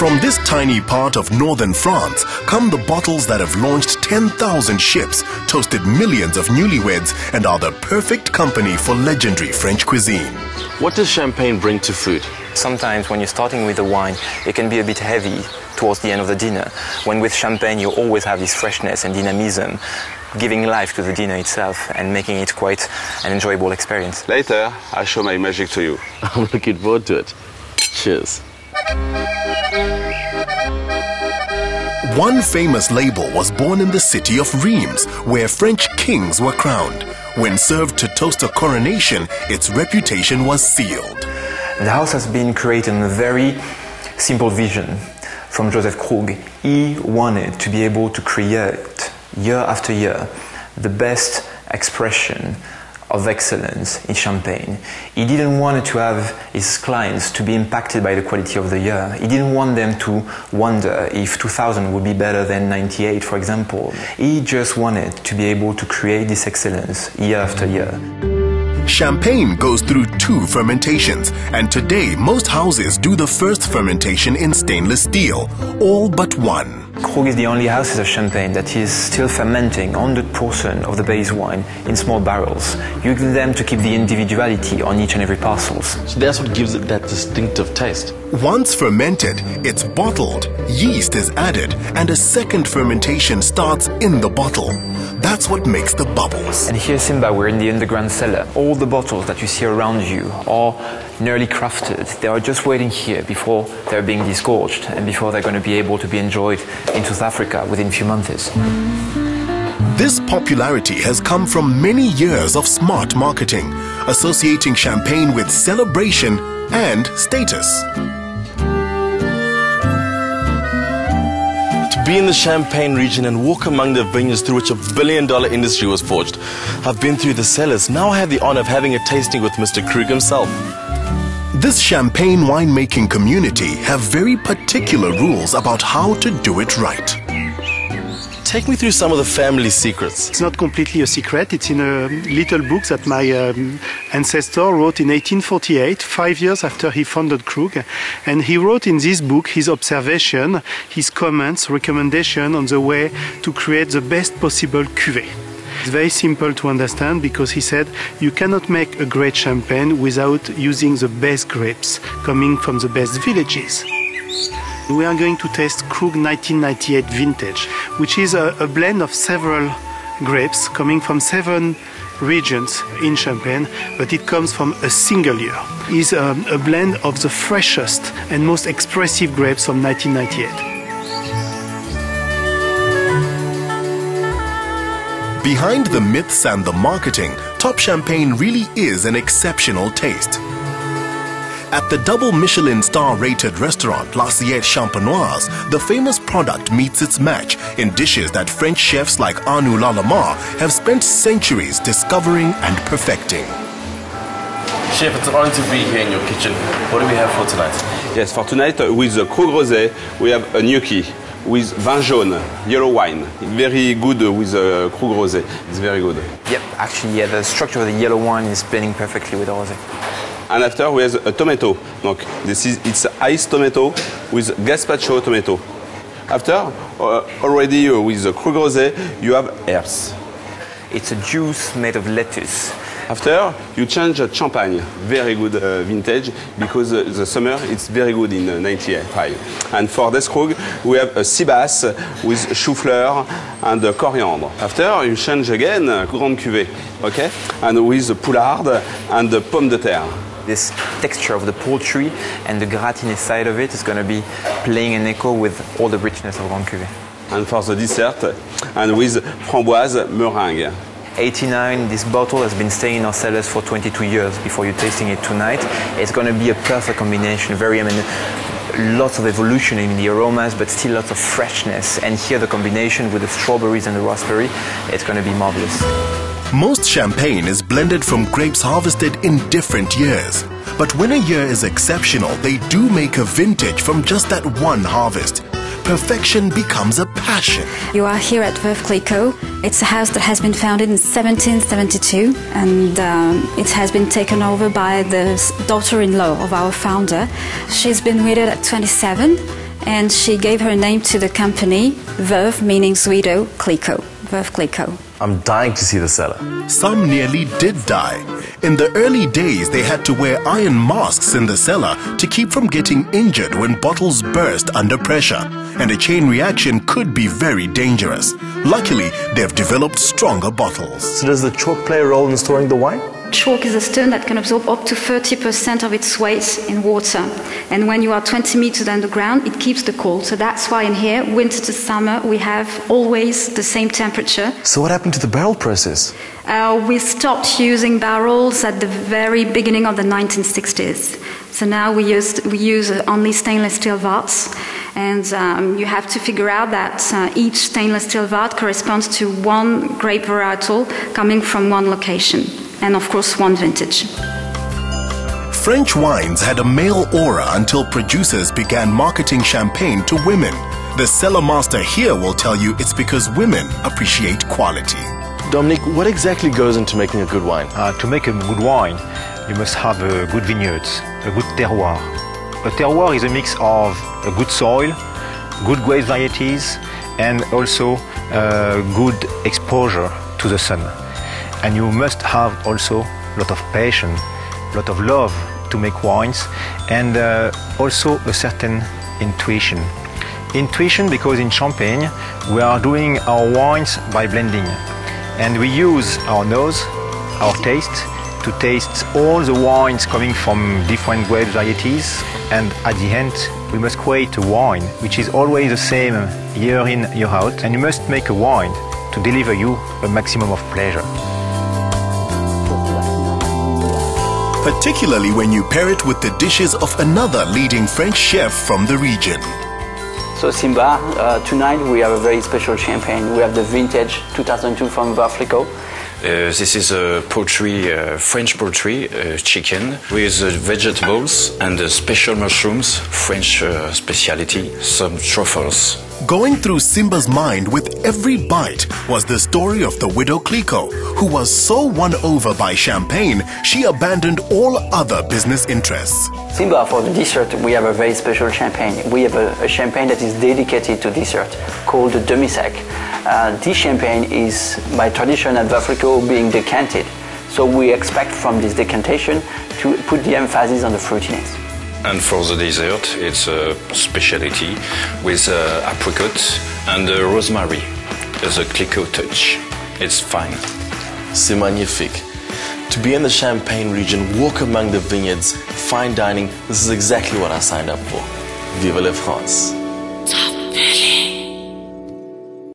From this tiny part of northern France come the bottles that have launched 10,000 ships, toasted millions of newlyweds, and are the perfect company for legendary French cuisine. What does champagne bring to food? Sometimes when you're starting with the wine, it can be a bit heavy towards the end of the dinner. When with champagne, you always have this freshness and dynamism, giving life to the dinner itself and making it quite an enjoyable experience. Later, I'll show my magic to you. I'm looking forward to it. Cheers. One famous label was born in the city of Reims, where French kings were crowned. When served to toast a coronation, its reputation was sealed. The house has been created on a very simple vision from Joseph KRUG. He wanted to be able to create, year after year, the best expression of excellence in champagne. He didn't want to have his clients to be impacted by the quality of the year. He didn't want them to wonder if 2000 would be better than 98, for example. He just wanted to be able to create this excellence year after year. Champagne goes through 2 fermentations, and today most houses do the first fermentation in stainless steel, all but one. KRUG is the only house of champagne that is still fermenting 100% of the base wine in small barrels, using them to keep the individuality on each and every parcels. So that's what gives it that distinctive taste. Once fermented, it's bottled, yeast is added, and a second fermentation starts in the bottle. That's what makes the bubbles. And here, Simba, we're in the underground cellar. All the bottles that you see around you are nearly crafted. They are just waiting here before they're being disgorged and before they're going to be able to be enjoyed in South Africa within a few months. This popularity has come from many years of smart marketing, associating champagne with celebration and status. To be in the Champagne region and walk among the vineyards through which $1 billion industry was forged. I've been through the cellars. Now I have the honor of having a tasting with Mr. KRUG himself. This champagne winemaking community have very particular rules about how to do it right. Take me through some of the family secrets. It's not completely a secret. It's in a little book that my ancestor wrote in 1848, 5 years after he founded KRUG. And he wrote in this book his observation, his comments, recommendation on the way to create the best possible cuvée. It's very simple to understand because he said you cannot make a great champagne without using the best grapes coming from the best villages. We are going to taste KRUG 1998 vintage, which is a blend of several grapes coming from 7 regions in Champagne, but it comes from a single year. It's a blend of the freshest and most expressive grapes from 1998. Behind the myths and the marketing, top champagne really is an exceptional taste. At the double Michelin star-rated restaurant La Champenoise, the famous product meets its match in dishes that French chefs like ARNAUD LALLEMENT have spent centuries discovering and perfecting. Chef, it's an honor to be here in your kitchen. What do we have for tonight? Yes, for tonight with the KRUG Rosé, we have a gnocchi with vin jaune, yellow wine. Very good with the KRUG Rosé. It's very good. Yep, actually, yeah, the structure of the yellow wine is blending perfectly with the rosé. And after we have a tomato. Donc, it's iced tomato with gazpacho tomato. After, already with the KRUG Rosé, you have herbs. It's a juice made of lettuce. After, you change champagne, very good vintage, because the summer it's very good in 95. And for this KRUG, we have a sea bass with chou-fleur and coriander. After, you change again Grande Cuvée, okay? And with poulard and pomme de terre. This texture of the poultry and the gratiné side of it is going to be playing an echo with all the richness of Grande Cuvée. And for the dessert, and with framboise meringue. 89, this bottle has been staying in our cellars for 22 years before you're tasting it tonight. It's going to be a perfect combination, lots of evolution in the aromas, but still lots of freshness. And here the combination with the strawberries and the raspberry, it's going to be marvelous. Most champagne is blended from grapes harvested in different years. But when a year is exceptional, they do make a vintage from just that one harvest. Perfection becomes a passion. You are here at Veuve Clicquot. It's a house that has been founded in 1772 and it has been taken over by the daughter-in-law of our founder. She's been with it at 27 and she gave her name to the company, Veuve, meaning widow, Clicquot, Veuve Clicquot. I'm dying to see the cellar. Some nearly did die. In the early days, they had to wear iron masks in the cellar to keep from getting injured when bottles burst under pressure, and a chain reaction could be very dangerous. Luckily, they've developed stronger bottles. So does the chalk play a role in storing the wine? Chalk is a stone that can absorb up to 30% of its weight in water. And when you are 20 meters underground, it keeps the cold. So that's why in here, winter to summer, we have always the same temperature. So what happened to the barrel process? We stopped using barrels at the very beginning of the 1960s. So now we use only stainless steel vats. And you have to figure out that each stainless steel vat corresponds to one grape varietal coming from one location. And of course, one vintage. French wines had a male aura until producers began marketing champagne to women. The cellar master here will tell you it's because women appreciate quality. Dominique, what exactly goes into making a good wine? To make a good wine, you must have good vineyards, a good terroir. A terroir is a mix of a good soil, good grape varieties, and also good exposure to the sun. And you must have also a lot of patience, a lot of love to make wines, and also a certain intuition. Intuition because in Champagne we are doing our wines by blending, and we use our nose, our taste, to taste all the wines coming from different grape varieties, and at the end we must create a wine which is always the same year in, year out, and you must make a wine to deliver you a maximum of pleasure. Particularly when you pair it with the dishes of another leading French chef from the region. So Simba, tonight we have a very special champagne. We have the vintage 2002 from Veuve Clicquot. This is a poultry, French poultry, chicken with vegetables and special mushrooms, French speciality, some truffles. Going through Simba's mind with every bite was the story of the widow Clicquot, who was so won over by champagne, she abandoned all other business interests. Simba, for the dessert, we have a very special champagne. We have a champagne that is dedicated to dessert, called the demi-sec. This champagne is, by tradition at Veuve Clicquot, being decanted. So we expect from this decantation to put the emphasis on the fruitiness. And for the dessert, it's a specialty with apricot and rosemary as a Clicquot touch. It's fine. C'est magnifique. To be in the Champagne region, walk among the vineyards, fine dining, this is exactly what I signed up for. Vive la France!